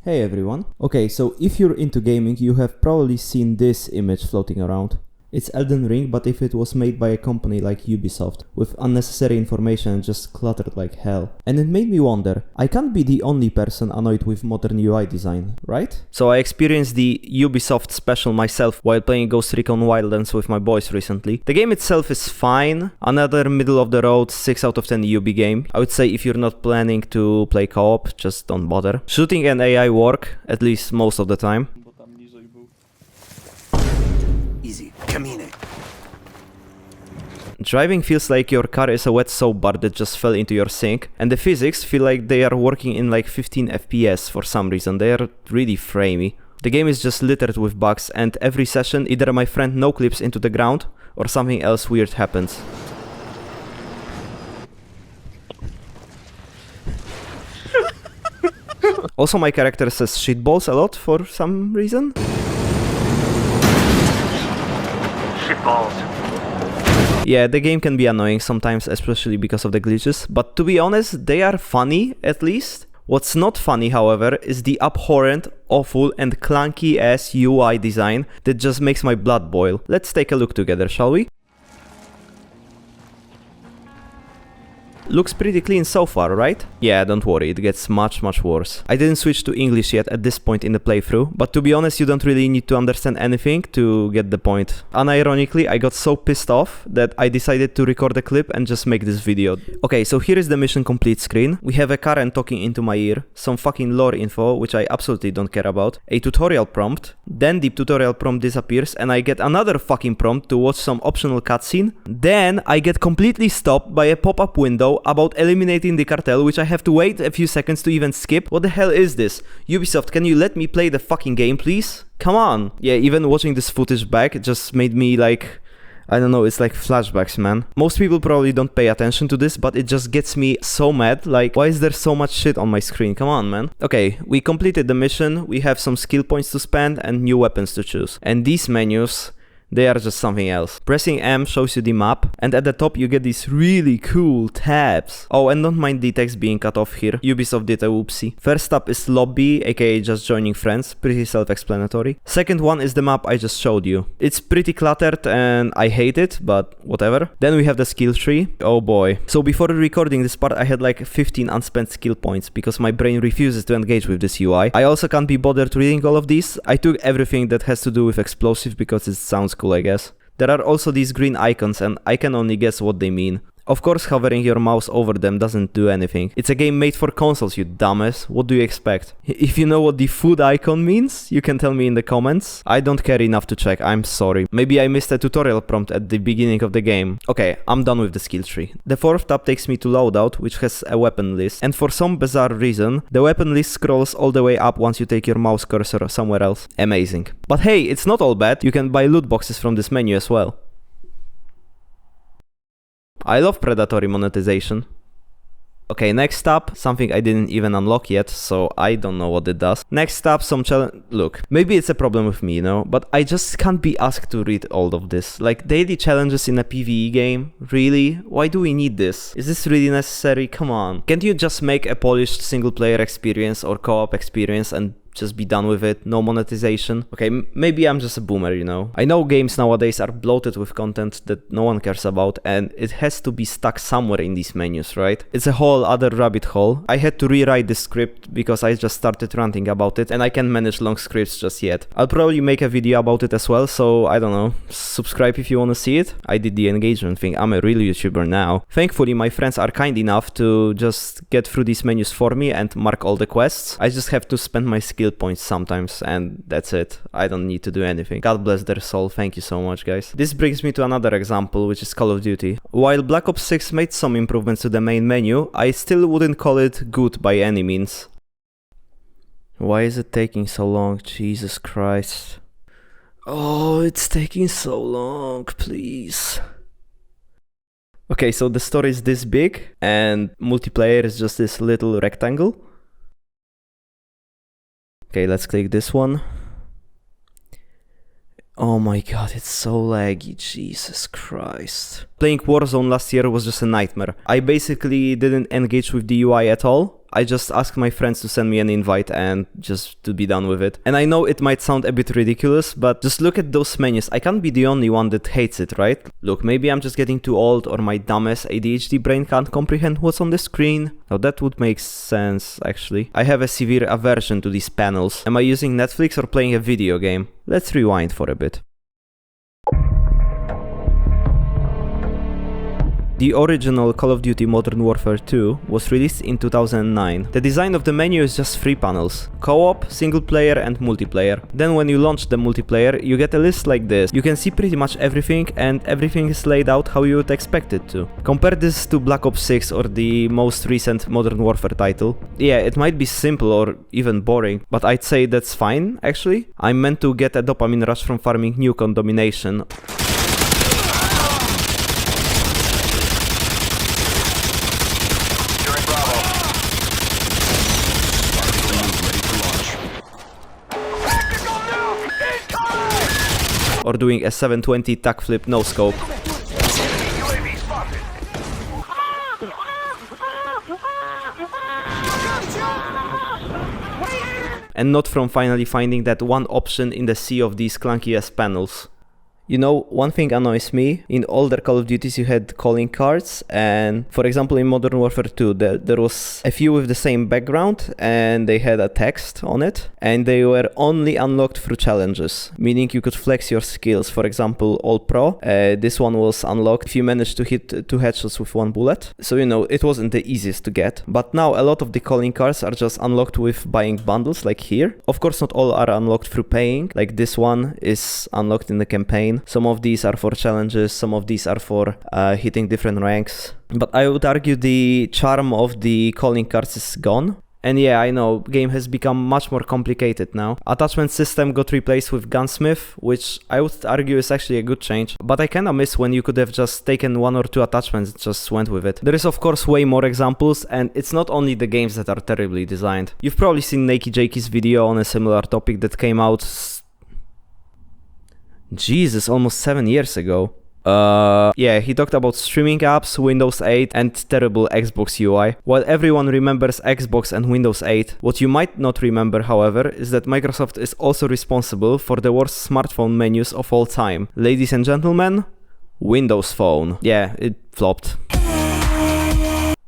Hey everyone. Okay, so if you're into gaming, you have probably seen this image floating around. It's Elden Ring, but if it was made by a company like Ubisoft, with unnecessary information and just cluttered like hell. And it made me wonder, I can't be the only person annoyed with modern UI design, right? So I experienced the Ubisoft special myself while playing Ghost Recon Wildlands with my boys recently. The game itself is fine, another middle of the road 6 out of 10 UB game. I would say if you're not planning to play co-op, just don't bother. Shooting and AI work, at least most of the time. Easy. Camine. Driving feels like your car is a wet soap bar that just fell into your sink, and the physics feel like they are working in like 15 FPS for some reason. They are really framey. The game is just littered with bugs, and every session either my friend no-clips into the ground or something else weird happens. Also, my character says shitballs a lot for some reason. Shitballs. Yeah, the game can be annoying sometimes, especially because of the glitches, but to be honest, they are funny, at least. What's not funny, however, is the abhorrent, awful, and clunky-ass UI design that just makes my blood boil. Let's take a look together, shall we? Looks pretty clean so far, right? Yeah, don't worry, it gets much worse. I didn't switch to English yet at this point in the playthrough, but to be honest, you don't really need to understand anything to get the point. Unironically, I got so pissed off that I decided to record a clip and just make this video. Okay, so here is the mission complete screen. We have a Karen talking into my ear, some fucking lore info, which I absolutely don't care about, a tutorial prompt, then the tutorial prompt disappears and I get another fucking prompt to watch some optional cutscene, then I get completely stopped by a pop-up window about eliminating the cartel, which I have to wait a few seconds to even skip. What the hell is this? Ubisoft, can you let me play the fucking game, please? Come on! Yeah, even watching this footage back, it just made me like... I don't know, it's like flashbacks, man. Most people probably don't pay attention to this, but it just gets me so mad. Like, why is there so much shit on my screen? Come on, man. Okay, we completed the mission, we have some skill points to spend and new weapons to choose. And these menus... they are just something else. Pressing M shows you the map, and at the top you get these really cool tabs. Oh, and don't mind the text being cut off here. Ubisoft did a whoopsie. First up is lobby, aka just joining friends. Pretty self-explanatory. Second one is the map I just showed you. It's pretty cluttered and I hate it, but whatever. Then we have the skill tree. Oh boy. So before recording this part I had like 15 unspent skill points because my brain refuses to engage with this UI. I also can't be bothered reading all of these. I took everything that has to do with explosive because it sounds cool, I guess. There are also these green icons and I can only guess what they mean. Of course, hovering your mouse over them doesn't do anything. It's a game made for consoles, you dumbass. What do you expect? If you know what the food icon means, you can tell me in the comments. I don't care enough to check, I'm sorry. Maybe I missed a tutorial prompt at the beginning of the game. Okay, I'm done with the skill tree. The fourth tab takes me to loadout, which has a weapon list. And for some bizarre reason, the weapon list scrolls all the way up once you take your mouse cursor somewhere else. Amazing. But hey, it's not all bad. You can buy loot boxes from this menu as well. I love predatory monetization. Okay, next up, something I didn't even unlock yet, so I don't know what it does. Next up, some challenge. Look, maybe it's a problem with me, you know, but I just can't be asked to read all of this. Like, daily challenges in a PvE game? Really? Why do we need this? Is this really necessary? Come on. Can't you just make a polished single-player experience or co-op experience and just be done with it? No monetization? Okay, maybe I'm just a boomer, you know. I know games nowadays are bloated with content that no one cares about and it has to be stuck somewhere in these menus, right? It's a whole other rabbit hole. I had to rewrite the script because I just started ranting about it and I can't manage long scripts just yet. I'll probably make a video about it as well, so I don't know. Subscribe if you want to see it. I did the engagement thing. I'm a real YouTuber now. Thankfully, my friends are kind enough to just get through these menus for me and mark all the quests. I just have to spend my skill points sometimes and that's it. I don't need to do anything. God bless their soul. Thank you so much, guys. This brings me to another example, which is Call of Duty. While Black Ops 6 made some improvements to the main menu, I still wouldn't call it good by any means. Why is it taking so long? Jesus Christ. Oh, it's taking so long, please. Okay, so the story is this big and multiplayer is just this little rectangle. Okay, let's click this one. Oh my god, it's so laggy, Jesus Christ. Playing Warzone last year was just a nightmare. I basically didn't engage with the UI at all. I just ask my friends to send me an invite and just to be done with it. And I know it might sound a bit ridiculous, but just look at those menus. I can't be the only one that hates it, right? Look, maybe I'm just getting too old or my dumbass ADHD brain can't comprehend what's on the screen. Now that would make sense, actually. I have a severe aversion to these panels. Am I using Netflix or playing a video game? Let's rewind for a bit. The original Call of Duty Modern Warfare 2 was released in 2009. The design of the menu is just 3 panels: co-op, single player and multiplayer. Then when you launch the multiplayer, you get a list like this. You can see pretty much everything, and everything is laid out how you would expect it to. Compare this to Black Ops 6 or the most recent Modern Warfare title. Yeah, it might be simple or even boring, but I'd say that's fine, actually. I'm meant to get a dopamine rush from farming nuke on domination. Or doing a 720 tack flip no scope. And not from finally finding that one option in the sea of these clunky ass panels. You know, one thing annoys me. In older Call of Duties you had calling cards, and for example in Modern Warfare 2 there was a few with the same background and they had a text on it, and they were only unlocked through challenges, meaning you could flex your skills. For example, All Pro, this one was unlocked if you managed to hit 2 headshots with 1 bullet. So you know, it wasn't the easiest to get. But now a lot of the calling cards are just unlocked with buying bundles, like here. Of course not all are unlocked through paying, like this one is unlocked in the campaign. Some of these are for challenges, some of these are for hitting different ranks. But I would argue the charm of the calling cards is gone. And yeah, I know, game has become much more complicated now. Attachment system got replaced with Gunsmith, which I would argue is actually a good change. But I kinda miss when you could have just taken 1 or 2 attachments and just went with it. There is of course way more examples, and it's not only the games that are terribly designed. You've probably seen Nakey Jakey's video on a similar topic that came out Jesus, almost 7 years ago. Yeah, he talked about streaming apps, Windows 8, and terrible Xbox UI. While everyone remembers Xbox and Windows 8, what you might not remember, however, is that Microsoft is also responsible for the worst smartphone menus of all time. Ladies and gentlemen, Windows Phone. Yeah, it flopped.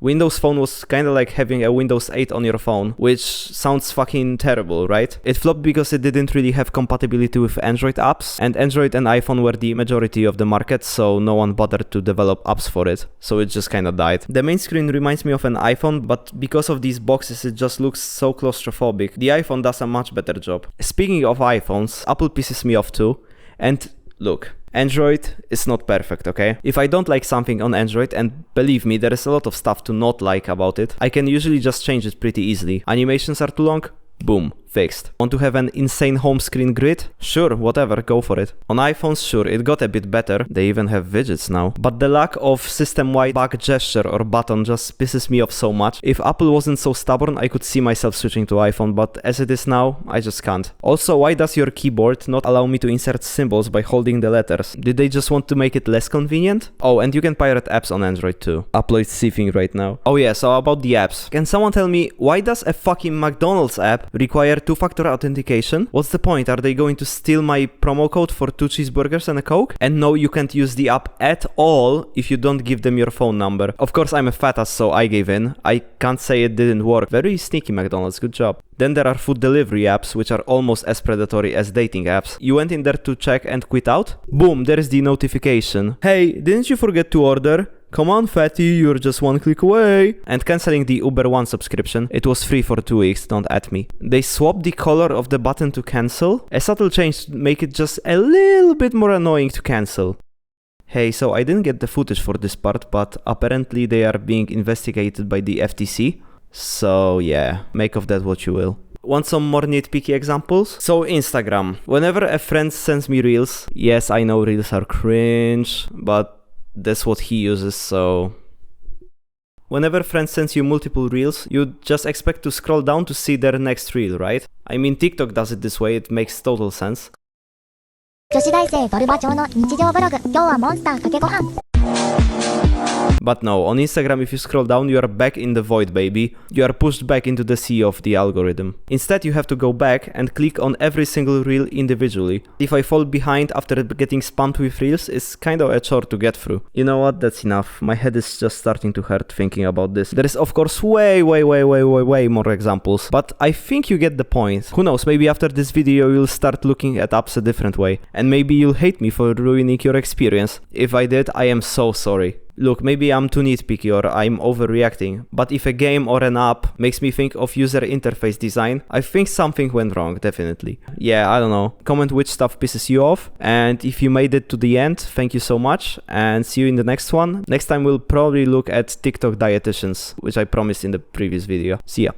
Windows Phone was kinda like having a Windows 8 on your phone, which sounds fucking terrible, right? It flopped because it didn't really have compatibility with Android apps, and Android and iPhone were the majority of the market, so no one bothered to develop apps for it, so it just kinda died. The main screen reminds me of an iPhone, but because of these boxes it just looks so claustrophobic. The iPhone does a much better job. Speaking of iPhones, Apple pisses me off too, and look, Android is not perfect, okay? If I don't like something on Android, and believe me, there is a lot of stuff to not like about it, I can usually just change it pretty easily. Animations are too long? Boom, fixed. Want to have an insane home screen grid? Sure, whatever, go for it. On iPhones, sure, it got a bit better. They even have widgets now. But the lack of system-wide back gesture or button just pisses me off so much. If Apple wasn't so stubborn, I could see myself switching to iPhone, but as it is now, I just can't. Also, why does your keyboard not allow me to insert symbols by holding the letters? Did they just want to make it less convenient? Oh, and you can pirate apps on Android too. Apple is thieving right now. Oh yeah, so about the apps. Can someone tell me, why does a fucking McDonald's app require 2-factor authentication? What's the point? Are they going to steal my promo code for 2 cheeseburgers and a Coke? And no, you can't use the app at all if you don't give them your phone number. Of course, I'm a fat ass, so I gave in. I can't say it didn't work. Very sneaky, McDonald's, good job. Then there are food delivery apps, which are almost as predatory as dating apps. You went in there to check and quit out? Boom, there's the notification. Hey, didn't you forget to order? Come on, fatty, you're just 1 click away. And cancelling the Uber One subscription. It was free for 2 weeks, don't at me. They swapped the color of the button to cancel. A subtle change to make it just a little bit more annoying to cancel. Hey, so I didn't get the footage for this part, but apparently they are being investigated by the FTC. So yeah, make of that what you will. Want some more nitpicky examples? So Instagram. Whenever a friend sends me reels, yes, I know reels are cringe, but that's what he uses, so... Whenever friend sends you multiple reels, you just expect to scroll down to see their next reel, right? I mean, TikTok does it this way, it makes total sense. 女子大生ドルバ町の日常ブログ、今日はモンスターかけご飯。But no, on Instagram if you scroll down you are back in the void, baby. You are pushed back into the sea of the algorithm. Instead you have to go back and click on every single reel individually. If I fall behind after getting spammed with reels, it's kind of a chore to get through. You know what, that's enough. My head is just starting to hurt thinking about this. There is of course way more examples, but I think you get the point. Who knows, maybe after this video you'll start looking at apps a different way, and maybe you'll hate me for ruining your experience. If I did, I am so sorry. Look, maybe I'm too nitpicky or I'm overreacting, but if a game or an app makes me think of user interface design, I think something went wrong, definitely. Yeah, I don't know. Comment which stuff pisses you off, and if you made it to the end, thank you so much, and see you in the next one. Next time we'll probably look at TikTok dietitians, which I promised in the previous video. See ya.